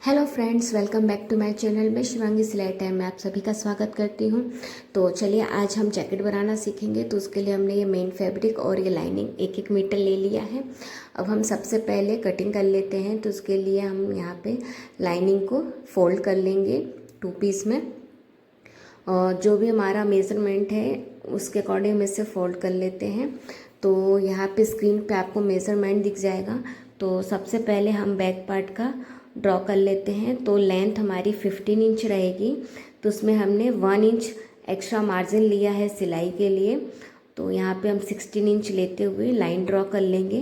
Hello friends, welcome back to my channel. मैं शिवांगी सिलाई time में आप सभी का स्वागत करती हूँ। तो चलिए आज हम जैकेट बनाना सीखेंगे। तो उसके लिए हमने ये मेन फैब्रिक और ये लाइनिंग 1-1 मीटर ले लिया है। अब हम सबसे पहले कटिंग कर लेते हैं। तो उसके लिए हम यहाँ पे लाइनिंग को फोल्ड कर लेंगे 2 पीस में, और जो भी हमारा मेज़रमेंट है उसके अकॉर्डिंग हम इसे फोल्ड कर लेते हैं। तो यहाँ पे स्क्रीन पे आपको मेज़रमेंट दिख जाएगा। तो सबसे पहले हम बैक पार्ट का ड्रॉ कर लेते हैं। तो लेंथ हमारी 15 इंच रहेगी। तो उसमें हमने 1 इंच एक्स्ट्रा मार्जिन लिया है सिलाई के लिए। तो यहाँ पे हम 16 इंच लेते हुए लाइन ड्रॉ कर लेंगे।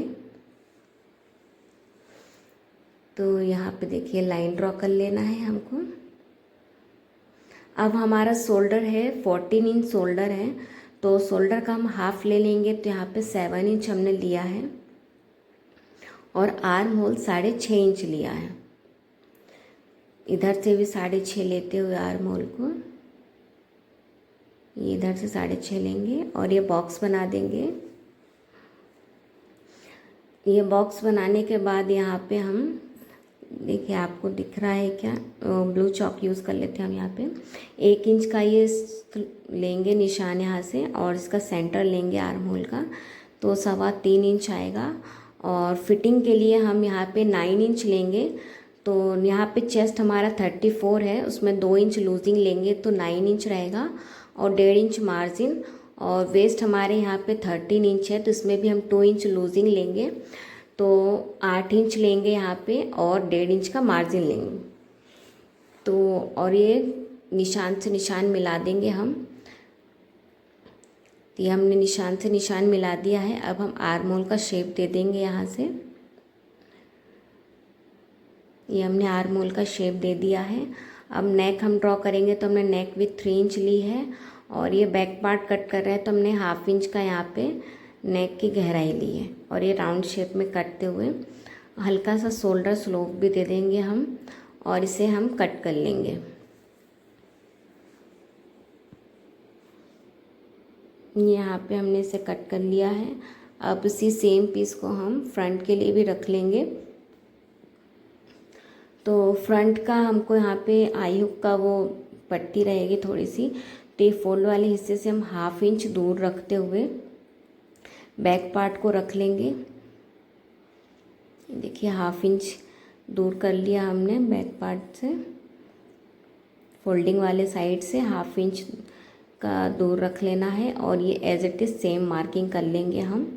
तो यहाँ पे देखिए लाइन ड्रॉ कर लेना है हमको। अब हमारा शोल्डर है 14 इंच शोल्डर है। तो शोल्डर का हम हाफ ले लेंगे। तो यहाँ पे 7 इंच हमने लिया है और आर्म होल 6.5 इंच लिया है। इधर से भी 6.5 लेते हुए आर्म होल को ये इधर से 6.5 लेंगे और ये बॉक्स बना देंगे। ये बॉक्स बनाने के बाद यहाँ पे हम देखिए आपको दिख रहा है क्या, ब्लू चॉक यूज़ कर लेते हैं हम। यहाँ पे 1 इंच का ये लेंगे निशान यहाँ से, और इसका सेंटर लेंगे आर्म होल का। तो 3.25 इंच आएगा। और फिटिंग के लिए हम यहाँ पे 9 इंच लेंगे। तो यहाँ पे चेस्ट हमारा 34 है, उसमें 2 इंच लूजिंग लेंगे तो 9 इंच रहेगा, और 1.5 इंच मार्जिन। और वेस्ट हमारे यहाँ पे 13 इंच है, तो इसमें भी हम 2 इंच लूजिंग लेंगे। तो 8 इंच लेंगे यहाँ पे, और 1.5 इंच का मार्जिन लेंगे। तो और ये निशान से निशान मिला देंगे हम। तो ये हमने निशान से निशान मिला दिया है। अब हम आर्म होल का शेप दे देंगे यहाँ से। ये हमने आर्म होल का शेप दे दिया है। अब नेक हम ड्रॉ करेंगे। तो हमने नेक विथ 3 इंच ली है, और ये बैक पार्ट कट कर रहे हैं तो हमने 1/2 इंच का यहाँ पे नेक की गहराई ली है। और ये राउंड शेप में काटते हुए हल्का सा शोल्डर स्लोप भी दे देंगे हम, और इसे हम कट कर लेंगे। यहाँ पे हमने इसे कट कर लिया है। अब इसी सेम पीस को हम फ्रंट के लिए भी रख लेंगे। तो फ्रंट का हमको यहाँ पे आई हुक का वो पट्टी रहेगी थोड़ी सी। तो ये फोल्ड वाले हिस्से से हम 1/2 इंच दूर रखते हुए बैक पार्ट को रख लेंगे। देखिए 1/2 इंच दूर कर लिया हमने बैक पार्ट से। फोल्डिंग वाले साइड से 1/2 इंच का दूर रख लेना है, और ये as it is same marking कर लेंगे हम।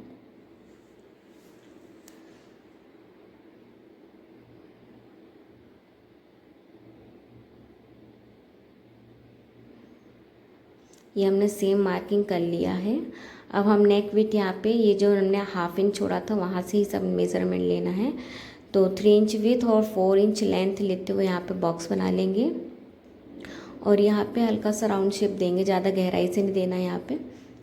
ये हमने सेम मार्किंग कर लिया है। अब हम नेक विथ यहाँ पे ये जो हमने 1/2 इंच छोड़ा था वहाँ से ही सब मेज़रमेंट लेना है। तो 3 इंच विथ और 4 इंच लेंथ लेते हुए यहाँ पे बॉक्स बना लेंगे, और यहाँ पे हल्का सा राउंड शेप देंगे। ज़्यादा गहराई से नहीं देना है, यहाँ पे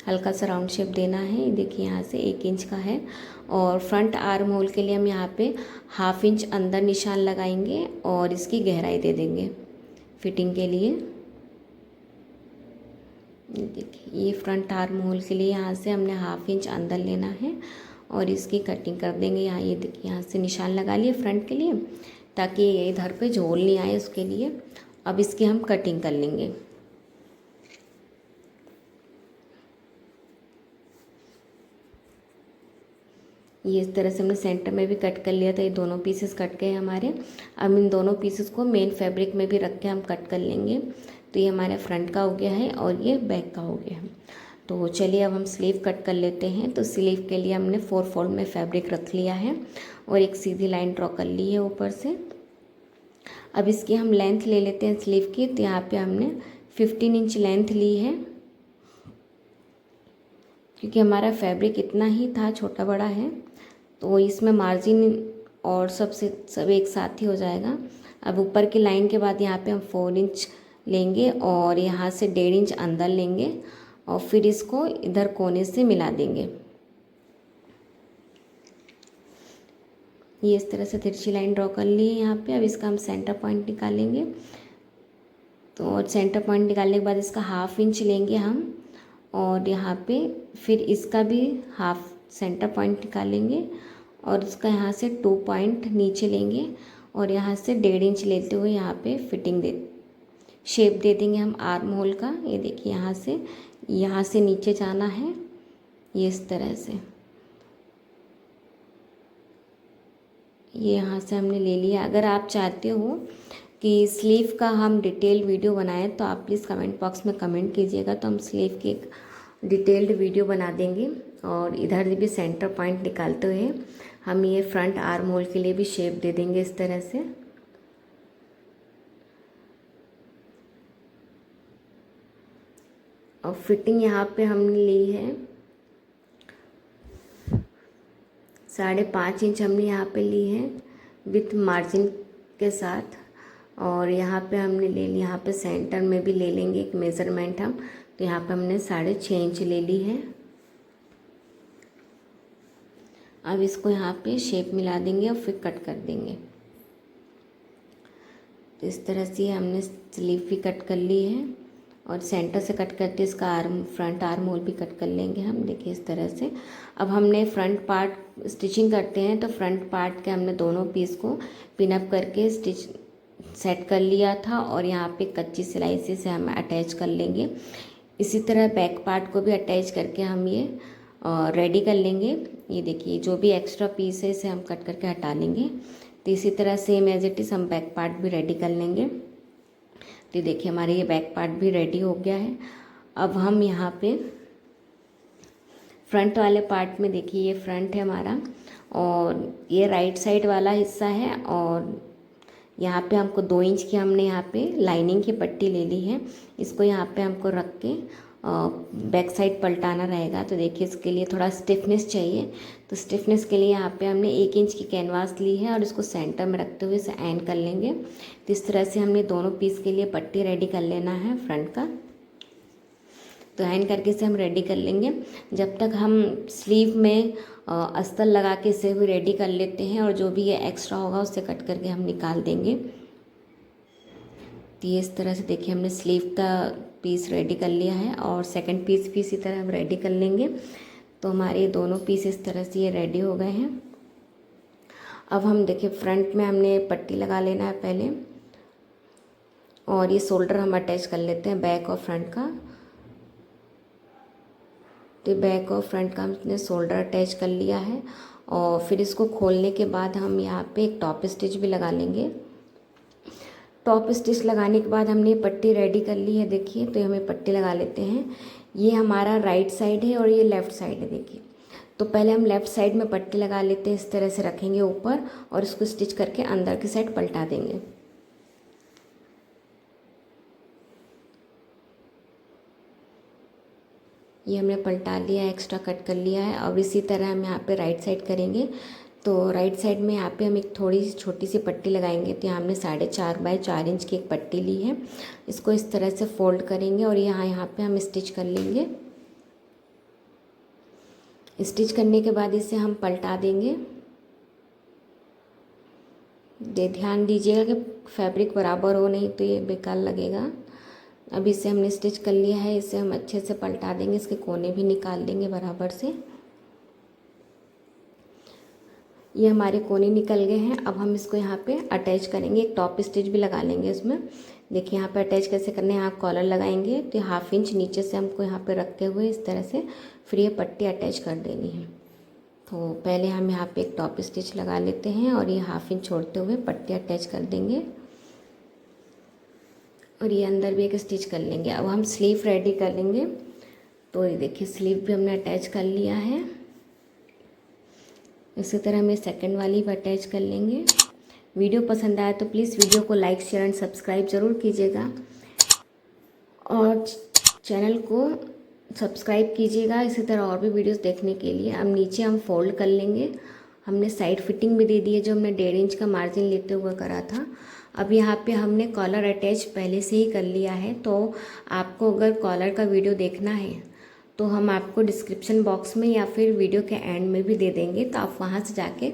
हल्का सा राउंड शेप देना है। देखिए यहाँ से 1 इंच का है। और फ्रंट आर्म होल के लिए हम यहाँ पे 1/2 इंच अंदर निशान लगाएंगे, और इसकी गहराई दे देंगे फिटिंग के लिए। देखिए ये फ्रंट आर्म होल के लिए यहाँ से हमने 1/2 इंच अंदर लेना है, और इसकी कटिंग कर देंगे। यहाँ ये देखिए यहाँ से निशान लगा लिए फ्रंट के लिए, ताकि ये इधर पे झोल नहीं आए उसके लिए। अब इसकी हम कटिंग कर लेंगे। ये इस तरह से हमने सेंटर में भी कट कर लिया था। ये दोनों पीसेस कट गए हमारे। अब इन दोनों पीसेस को मेन फैब्रिक में भी रख के हम कट कर लेंगे। तो ये हमारे फ्रंट का हो गया है, और ये बैक का हो गया है। तो चलिए अब हम स्लीव कट कर लेते हैं। तो स्लीव के लिए हमने 4 फोल्ड में फैब्रिक रख लिया है, और एक सीधी लाइन ड्रॉ कर ली है ऊपर से। अब इसकी हम लेंथ ले लेते हैं स्लीव की। तो यहाँ पे हमने 15 इंच लेंथ ली है, क्योंकि हमारा फैब्रिक इतना ही था, छोटा बड़ा है, तो इसमें मार्जिन और सब एक साथ ही हो जाएगा। अब ऊपर की लाइन के बाद यहाँ पे हम 4 इंच लेंगे, और यहाँ से 1.5 इंच अंदर लेंगे, और फिर इसको इधर कोने से मिला देंगे। ये इस तरह से तिरछी लाइन ड्रॉ कर ली है यहाँ पे। अब इसका हम सेंटर पॉइंट निकालेंगे। तो सेंटर पॉइंट निकालने के बाद इसका 1/2 इंच लेंगे हम, और यहाँ पे फिर इसका भी हाफ सेंटर पॉइंट निकालेंगे, और इसका यहाँ से 2 पॉइंट नीचे लेंगे, और यहाँ से 1.5 इंच लेते हुए यहाँ पे फिटिंग दे शेप दे देंगे हम आर्म होल का। ये देखिए यहाँ से नीचे जाना है, ये इस तरह से। ये यहाँ से हमने ले लिया। अगर आप चाहते हो कि स्लीव का हम डिटेल वीडियो बनाएं तो आप प्लीज़ कमेंट बॉक्स में कमेंट कीजिएगा, तो हम स्लीव की एक डिटेल्ड वीडियो बना देंगे। और इधर भी सेंटर पॉइंट निकालते हुए हम ये फ्रंट आर्म होल के लिए भी शेप दे देंगे इस तरह से। और फिटिंग यहाँ पे हमने ली है 5.5 इंच हमने यहाँ पे ली है विथ मार्जिन के साथ। और यहाँ पे हमने ले ली, यहाँ पे सेंटर में भी ले लेंगे एक मेज़रमेंट हम, तो यहाँ पे हमने 6.5 इंच ले ली है। अब इसको यहाँ पे शेप मिला देंगे और फिर कट कर देंगे। तो इस तरह से हमने स्लीव भी कट कर ली है और सेंटर से कट करके इसका फ्रंट आर्म होल भी कट कर लेंगे हम। देखिए इस तरह से। अब हमने फ्रंट पार्ट स्टिचिंग करते हैं तो फ्रंट पार्ट के हमने दोनों पीस को पिन अप करके स्टिच सेट कर लिया था और यहाँ पे कच्ची सिलाई से हम अटैच कर लेंगे। इसी तरह बैक पार्ट को भी अटैच करके हम ये रेडी कर लेंगे। ये देखिए जो भी एक्स्ट्रा पीस है इसे हम कट करके हटा लेंगे। तो इसी तरह सेम एज इट इज़ हम बैक पार्ट भी रेडी कर लेंगे। तो देखिए हमारे ये बैक पार्ट भी रेडी हो गया है। अब हम यहाँ पे फ्रंट वाले पार्ट में देखिए ये फ्रंट है हमारा और ये राइट साइड वाला हिस्सा है और यहाँ पे हमको 2 इंच की हमने यहाँ पे लाइनिंग की पट्टी ले ली है। इसको यहाँ पे हमको रख के बैक साइड पलटाना रहेगा। तो देखिए इसके लिए थोड़ा स्टिफनेस चाहिए, तो स्टिफनेस के लिए यहाँ पे हमने 1 इंच की कैनवास ली है और इसको सेंटर में रखते हुए इसे एंड कर लेंगे। तो इस तरह से हमने दोनों पीस के लिए पट्टी रेडी कर लेना है फ्रंट का। तो एंड करके इसे हम रेडी कर लेंगे। जब तक हम स्लीव में अस्तर लगा के इसे भी रेडी कर लेते हैं और जो भी ये एक्स्ट्रा होगा उससे कट करके हम निकाल देंगे। तो ये इस तरह से देखिए हमने स्लीव का पीस रेडी कर लिया है और सेकंड पीस भी इसी तरह हम रेडी कर लेंगे। तो हमारे दोनों पीस इस तरह से ये रेडी हो गए हैं। अब हम देखिए फ्रंट में हमने पट्टी लगा लेना है पहले और ये शोल्डर हम अटैच कर लेते हैं बैक और फ्रंट का। तो बैक और फ्रंट का हमने शोल्डर अटैच कर लिया है और फिर इसको खोलने के बाद हम यहाँ पे एक टॉप स्टिच भी लगा लेंगे। टॉप स्टिच लगाने के बाद हमने पट्टी रेडी कर ली है। देखिए तो हमें पट्टी लगा लेते हैं। ये हमारा राइट साइड है और ये लेफ़्ट साइड है। देखिए तो पहले हम लेफ़्ट साइड में पट्टी लगा लेते हैं, इस तरह से रखेंगे ऊपर और इसको स्टिच करके अंदर की साइड पलटा देंगे। ये हमने पलटा लिया, एक्स्ट्रा कट कर लिया है। अब इसी तरह हम यहाँ पे राइट साइड करेंगे। तो राइट साइड में यहाँ पे हम एक थोड़ी सी छोटी सी पट्टी लगाएंगे। तो यहाँ हमने 4.5 बाय 4 इंच की एक पट्टी ली है। इसको इस तरह से फोल्ड करेंगे और यहाँ पे हम स्टिच कर लेंगे। स्टिच करने के बाद इसे हम पलटा देंगे। ध्यान दीजिएगा कि फैब्रिक बराबर हो, नहीं तो ये बेकार लगेगा। अब इसे हमने स्टिच कर लिया है, इसे हम अच्छे से पलटा देंगे, इसके कोने भी निकाल देंगे बराबर से। ये हमारे कोने निकल गए हैं। अब हम इसको यहाँ पे अटैच करेंगे, एक टॉप स्टिच भी लगा लेंगे इसमें। देखिए यहाँ पे अटैच कैसे करने हैं, यहाँ कॉलर लगाएंगे तो 1/2 इंच नीचे से हमको यहाँ पे रखते हुए इस तरह से फिर ये पट्टी अटैच कर देनी है। तो पहले हम यहाँ पे एक टॉप स्टिच लगा लेते हैं और ये 1/2 इंच छोड़ते हुए पट्टी अटैच कर देंगे और ये अंदर भी एक स्टिच कर लेंगे। अब हम स्लीव रेडी कर लेंगे। तो ये देखिए स्लीव भी हमने अटैच कर लिया है। इसी तरह हमें सेकंड वाली भी अटैच कर लेंगे। वीडियो पसंद आया तो प्लीज़ वीडियो को लाइक शेयर एंड सब्सक्राइब ज़रूर कीजिएगा और चैनल को सब्सक्राइब कीजिएगा इसी तरह और भी वीडियोस देखने के लिए। अब नीचे हम फोल्ड कर लेंगे। हमने साइड फिटिंग भी दे दी है जो हमने 1.5 इंच का मार्जिन लेते हुए करा था। अब यहाँ पे हमने कॉलर अटैच पहले से ही कर लिया है। तो आपको अगर कॉलर का वीडियो देखना है तो हम आपको डिस्क्रिप्शन बॉक्स में या फिर वीडियो के एंड में भी दे देंगे, तो आप वहाँ से जाके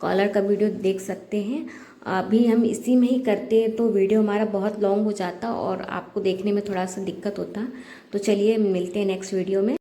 कॉलर का वीडियो देख सकते हैं। अभी हम इसी में ही करते हैं तो वीडियो हमारा बहुत लॉन्ग हो जाता और आपको देखने में थोड़ा सा दिक्कत होता। तो चलिए मिलते हैं नेक्स्ट वीडियो में।